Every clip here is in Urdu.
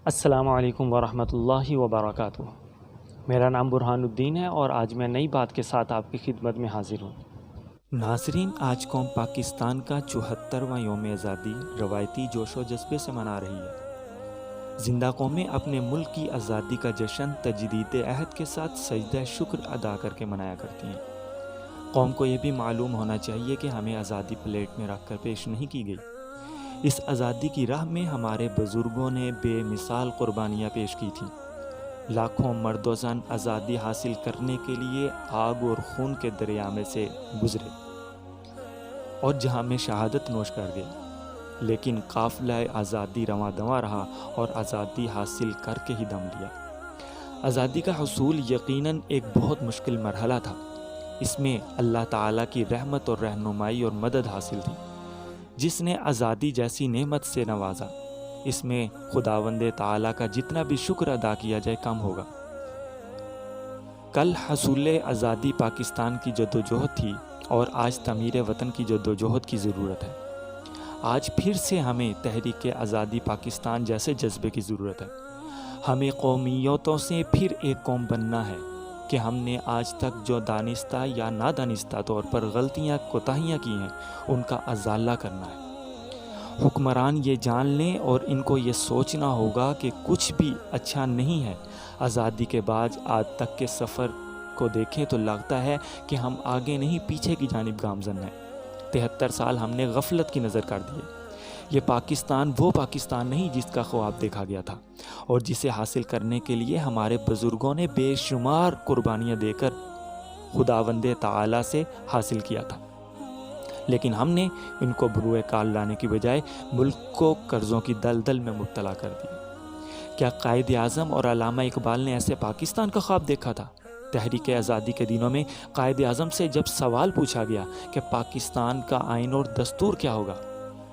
السلام علیکم ورحمۃ اللہ وبرکاتہ۔ میرا نام برہان الدین ہے اور آج میں نئی بات کے ساتھ آپ کی خدمت میں حاضر ہوں۔ ناظرین، آج قوم پاکستان کا 74واں یوم آزادی روایتی جوش و جذبے سے منا رہی ہے۔ زندہ قومیں اپنے ملک کی آزادی کا جشن تجدید عہد کے ساتھ سجدہ شکر ادا کر کے منایا کرتی ہیں۔ قوم کو یہ بھی معلوم ہونا چاہیے کہ ہمیں آزادی پلیٹ میں رکھ کر پیش نہیں کی گئی۔ اس آزادی کی راہ میں ہمارے بزرگوں نے بے مثال قربانیاں پیش کی تھیں۔ لاکھوں مرد و زن آزادی حاصل کرنے کے لیے آگ اور خون کے دریا میں سے گزرے اور جہاں میں شہادت نوش کر گئے، لیکن قافلہ آزادی رواں دواں رہا اور آزادی حاصل کر کے ہی دم لیا۔ آزادی کا حصول یقیناً ایک بہت مشکل مرحلہ تھا۔ اس میں اللہ تعالیٰ کی رحمت اور رہنمائی اور مدد حاصل تھی، جس نے آزادی جیسی نعمت سے نوازا۔ اس میں خداوند تعالیٰ کا جتنا بھی شکر ادا کیا جائے کم ہوگا۔ کل حصول آزادی پاکستان کی جدوجہد تھی اور آج تعمیر وطن کی جدوجہد کی ضرورت ہے۔ آج پھر سے ہمیں تحریک آزادی پاکستان جیسے جذبے کی ضرورت ہے۔ ہمیں قومیتوں سے پھر ایک قوم بننا ہے کہ ہم نے آج تک جو دانستہ یا نادانستہ طور پر غلطیاں کوتاہیاں کی ہیں ان کا ازالہ کرنا ہے۔ حکمران یہ جان لیں اور ان کو یہ سوچنا ہوگا کہ کچھ بھی اچھا نہیں ہے۔ آزادی کے بعد آج تک کے سفر کو دیکھیں تو لگتا ہے کہ ہم آگے نہیں پیچھے کی جانب گامزن ہیں۔ 73 سال ہم نے غفلت کی نظر کر دیے۔ یہ پاکستان وہ پاکستان نہیں جس کا خواب دیکھا گیا تھا اور جسے حاصل کرنے کے لیے ہمارے بزرگوں نے بے شمار قربانیاں دے کر خداوند تعالیٰ سے حاصل کیا تھا، لیکن ہم نے ان کو بروئے کال لانے کی بجائے ملک کو قرضوں کی دلدل میں مبتلا کر دیا۔ کیا قائد اعظم اور علامہ اقبال نے ایسے پاکستان کا خواب دیکھا تھا؟ تحریک آزادی کے دنوں میں قائد اعظم سے جب سوال پوچھا گیا کہ پاکستان کا آئین اور دستور کیا ہوگا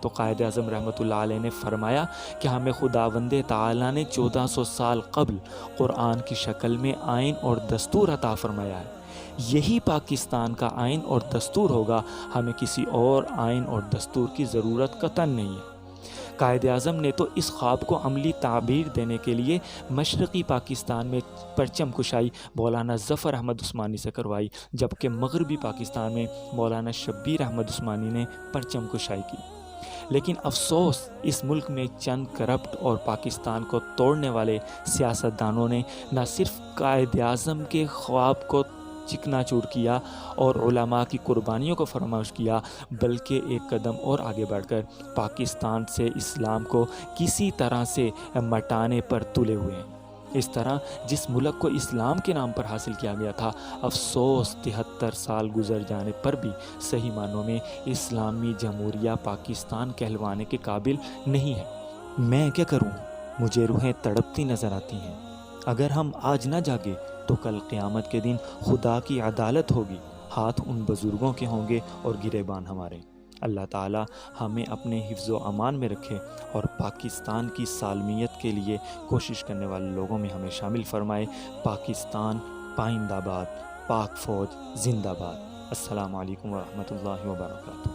تو قائد اعظم رحمۃ اللہ علیہ نے فرمایا کہ ہمیں خداوند تعالیٰ نے 1400 سال قبل قرآن کی شکل میں آئین اور دستور عطا فرمایا ہے۔ یہی پاکستان کا آئین اور دستور ہوگا، ہمیں کسی اور آئین اور دستور کی ضرورت قطعاً نہیں ہے۔ قائد اعظم نے تو اس خواب کو عملی تعبیر دینے کے لیے مشرقی پاکستان میں پرچم کشائی مولانا ظفر احمد عثمانی سے کروائی، جبکہ مغربی پاکستان میں مولانا شبیر احمد عثمانی نے پرچم کشائی کی۔ لیکن افسوس، اس ملک میں چند کرپٹ اور پاکستان کو توڑنے والے سیاستدانوں نے نہ صرف قائد اعظم کے خواب کو چکنا چور کیا اور علماء کی قربانیوں کو فراموش کیا، بلکہ ایک قدم اور آگے بڑھ کر پاکستان سے اسلام کو کسی طرح سے مٹانے پر تلے ہوئے ہیں۔ اس طرح جس ملک کو اسلام کے نام پر حاصل کیا گیا تھا، افسوس 73 سال گزر جانے پر بھی صحیح معنوں میں اسلامی جمہوریہ پاکستان کہلوانے کے قابل نہیں ہے۔ میں کیا کروں؟ مجھے روحیں تڑپتی نظر آتی ہیں۔ اگر ہم آج نہ جاگے تو کل قیامت کے دن خدا کی عدالت ہوگی، ہاتھ ان بزرگوں کے ہوں گے اور گریبان ہمارے۔ اللہ تعالیٰ ہمیں اپنے حفظ و امان میں رکھے اور پاکستان کی سالمیت کے لیے کوشش کرنے والے لوگوں میں ہمیں شامل فرمائے۔ پاکستان پائندہ باد، پاک فوج زندہ باد۔ السلام علیکم ورحمۃ اللہ وبرکاتہ۔